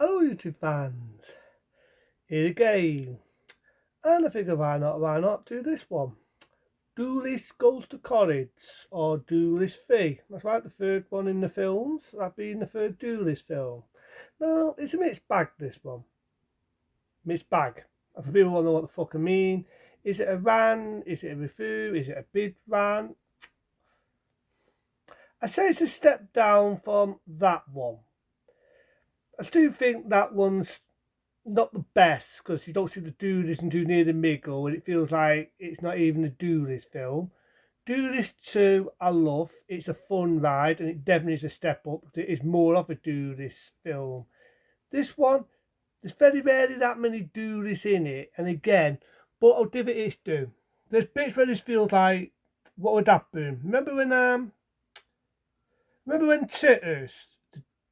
Hello YouTube fans, here again, and I figure why not do this one. Ghoulies goes to college, or Ghoulies Fee. That's right, the third one in the films, that being the third Ghoulies film. Now, it's a mixed bag, this one. Mixed bag. And for people who don't know what the fuck I mean, is it a ran, is it a review, is it a bid ran? I say it's a step down from that one. I do think that one's not the best because you don't see the Doolies and too near the middle, and it feels like it's not even a Doolies film. Doolies 2, I love. It's a fun ride, and it definitely is a step up. It is more of a Doolies film. This one, there's very rarely that many Doolies in it, and again, but I'll give it its due. There's bits where this feels like what would happen. Remember when Titters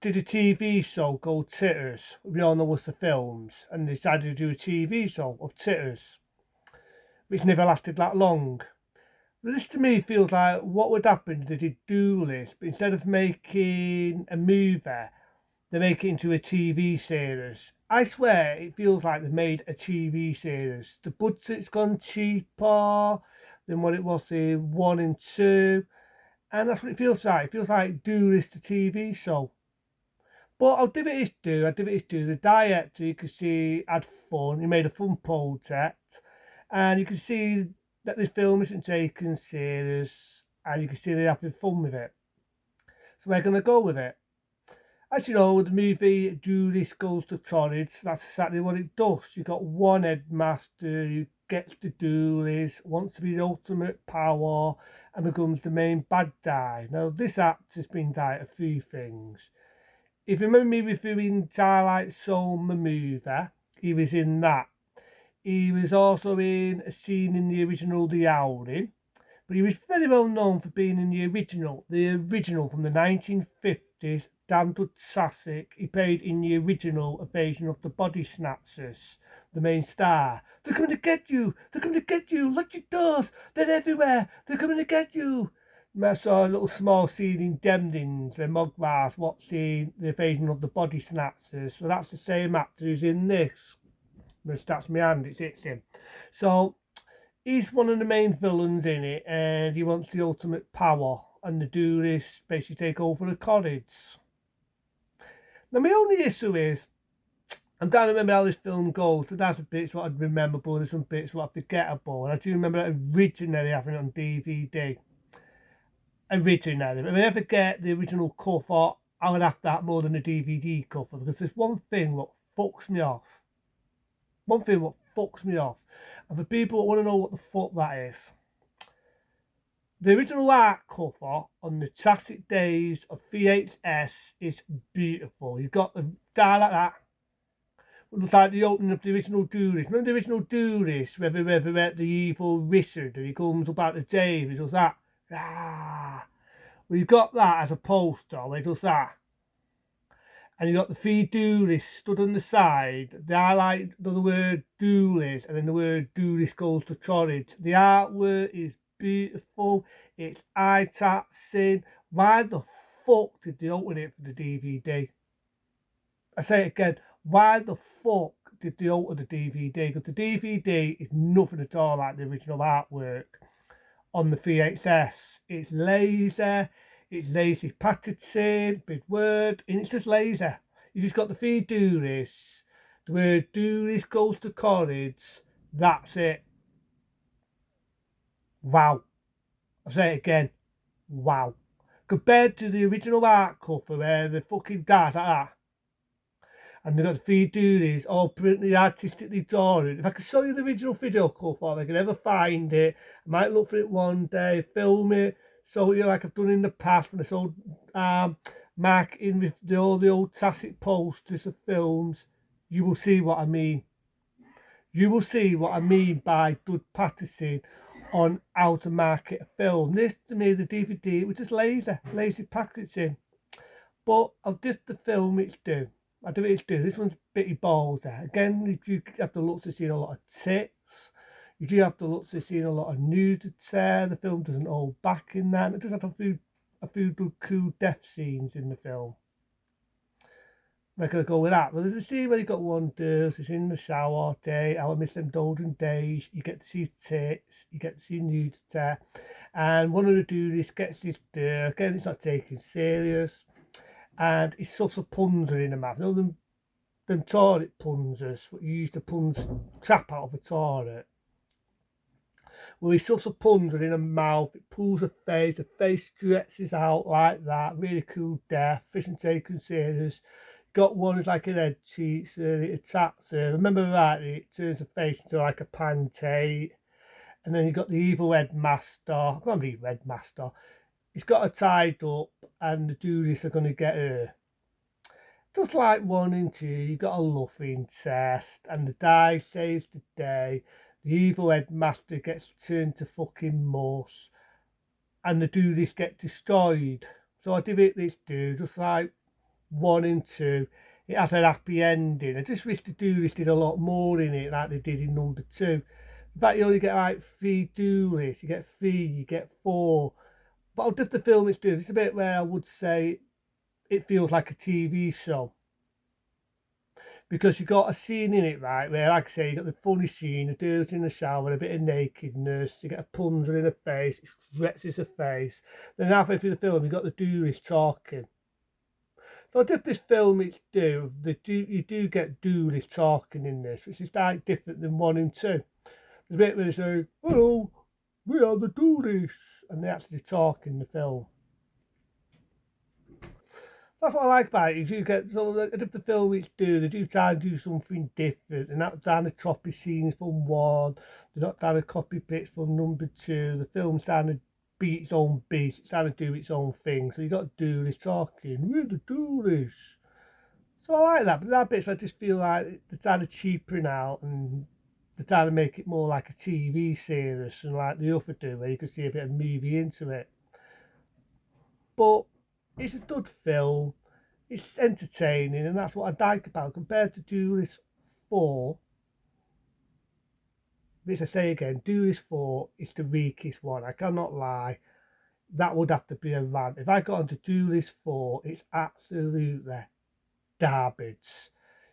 did a TV show called Titters? We all know was the films, and they decided to do a TV show of Titters, which never lasted that long. This to me feels like what would happen if they did do this, but instead of making a movie, they make it into a TV series. I swear it feels like they've made a TV series. The budget's gone cheaper than what it was in 1 and 2, and that's what it feels like. It feels like do this the TV show. But I'll give it its due. I'll give it its due. The director, you can see, had fun. He made a fun project, and you can see that this film isn't taken serious, and you can see they're having fun with it. So we're gonna go with it. As you know, the movie Ghoulies Goes to College, that's exactly what it does. You've got one headmaster who gets the Ghoulies, wants to be the ultimate power, and becomes the main bad guy. Now, this actor's been like a few things. If you remember me reviewing Twilight Soul the movie, he was in that. He was also in a scene in the original The Howling, but he was very well known for being in the original from the 1950s, damn good classic. He played in the original Invasion of the Body Snatchers, the main star. They're coming to get you! They're coming to get you! Lock your doors! They're everywhere! They're coming to get you! I saw a little small scene in Demdins where Mogwai's watching the Invasion of the Body Snatchers. So that's the same actor who's in this. That's my hand, it's him. So he's one of the main villains in it, and he wants the ultimate power, and the Ghoulies basically take over the college. Now, my only issue is, I'm trying to remember how this film goes. So there's some bits what I'd remember, but there's some bits what I forget about. And I do remember it originally having it on DVD. Originally, if I ever get the original cover, I would have that more than the DVD cover because there's one thing what fucks me off. One thing what fucks me off. And for people that want to know what the fuck that is, the original art cover on the classic days of VHS is beautiful. You've got the guy like that. It looks like the opening of the original Ghoulies. Remember the original Ghoulies, where they met the evil wizard and he comes up out the cave, he does that. Ah. Well, you've got that as a poster where he does that. And you've got the three Ghoulies stood on the side. They highlight the word Ghoulies and then the word Ghoulies goes to college. The artwork is beautiful. It's eye-taxing. Why the fuck did they open it for the DVD? I say it again. Why the fuck did they alter the DVD? Because the DVD is nothing at all like the original artwork on the VHS. It's lazy packaging, big word, and it's just lazy. You just got the three Doolies, the word Doolies goes to college, that's it. Wow. I'll say it again. Wow. Compared to the original art cover where the fucking guys like that, and they've got the three Doolies all brilliantly artistically drawn. If I could show you the original video cover, if I can ever find it, I might look for it one day, film it, show you like I've done in the past when I showed Mark in with all the old classic posters of films. You will see what I mean. You will see what I mean by good practicing on how to market a film. This to me, the DVD, it was just lazy packaging. But I'll just the film it's due. I do it its due. This one's bitty balls there. Again, you have to look to see a lot of tits. You do have to look to see a lot of nudity there. The film doesn't hold back in that. It does have a few good cool death scenes in the film. We're going to go with that. Well, there's a scene where you got one girl, she's in the shower day. I miss them golden days. You get to see tits, you get to see nudity. And one of the dudes gets this girl, again, it's not taken serious. And he sucks a punzer in the mouth. You know them toilet punzers, what you use to punch crap out of a toilet. Well, he sucks a punzer in her mouth, it pulls her face, the face stretches out like that. Really cool death, isn't taken serious. Got one who's like an head cheats her, it attacks her. Remember rightly, it turns her face into like a pancake. And then you got the evil headmaster. I can't believe headmaster. He's got her tied up, and the dudes are going to get her. Just like 1 and 2, you got a love incest, and the die saves the day. The evil headmaster gets turned to fucking muss, and the dudes get destroyed. So I did it this dude, just like 1 and 2. It has a happy ending. I just wish the duelists did a lot more in it, like they did in number 2. In fact, you only get like 3 duelists. You get 3, you get 4. But I'll just the film it's doing. It's a bit where I would say it feels like a TV show. Because you got a scene in it, right, where, like I say, you got the funny scene, the girl's in the shower, a bit of nakedness, you get a punzer in her face, it stretches her face. Then halfway through the film, you got the duelist talking. So just this film, it's you do get duelists talking in this, which is like different than 1 and 2. There's a bit where they say, "Hello, we are the duelists," and they actually talk in the film. That's what I like about it. Is you get so if the film it's do, they do try and do something different. They're not trying to copy scenes from 1. They're not trying to copy bits from number 2. The film's trying to be its own beast. It's trying to do its own thing. So you got duelists talking. We're the duelists. So I like that. But that bits I just feel like they're trying to cheapen out and they're trying to make it more like a TV series and like the other do, where you can see a bit of movie into it. But it's a good film. It's entertaining, and that's what I like about it. Compared to Duelist 4, which I say again, Duelist 4 is the weakest one. I cannot lie. That would have to be a rant. If I got onto Duelist 4, it's absolutely garbage.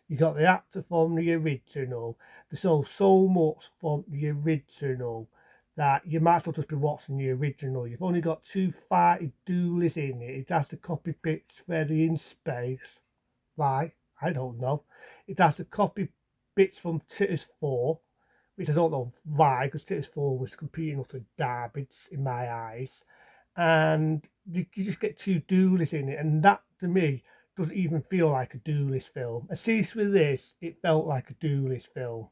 You got the actor from the original. They show so much from the original that you might as well just be watching the original. You've only got 2 fighting duelists in it. It has to copy bits where they're in space. Why? I don't know. It has to copy bits from Titters 4, which I don't know why, because Titters 4 was competing utter garbage in my eyes. And you just get 2 duelists in it, and that to me doesn't even feel like a duelist film. At least with this, it felt like a duelist film.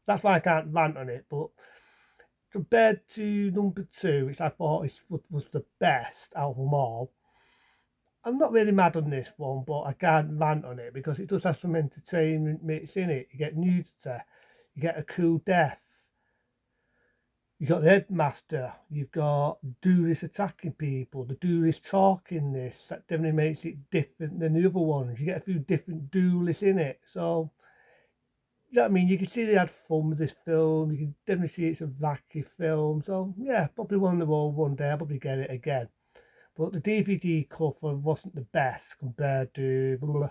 That's why I can't rant on it, but compared to number 2, which I thought was the best out of them all, I'm not really mad on this one, but I can't rant on it because it does have some entertainment bits in it. You get nudity, you get a cool death, you got the headmaster, you've got duelists attacking people, the duelists talking this. That definitely makes it different than the other ones. You get a few different duelists in it. So, you know what I mean? You can see they had fun with this film. You can definitely see it's a wacky film. So, yeah, probably one of the road one day. I'll probably get it again. But the DVD cover wasn't the best compared to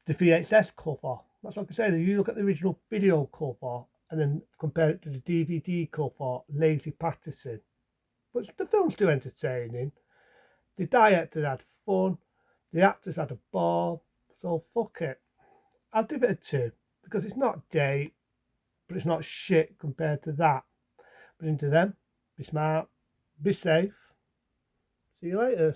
the VHS cover. That's like I said, if you look at the original video cover and then compare it to the DVD cover, Lazy Patterson. But the film's still entertaining. The director had fun. The actors had a ball. So fuck it. I'll give it a 2 because it's not great, but it's not shit compared to that. But into them, be smart, be safe. See you later.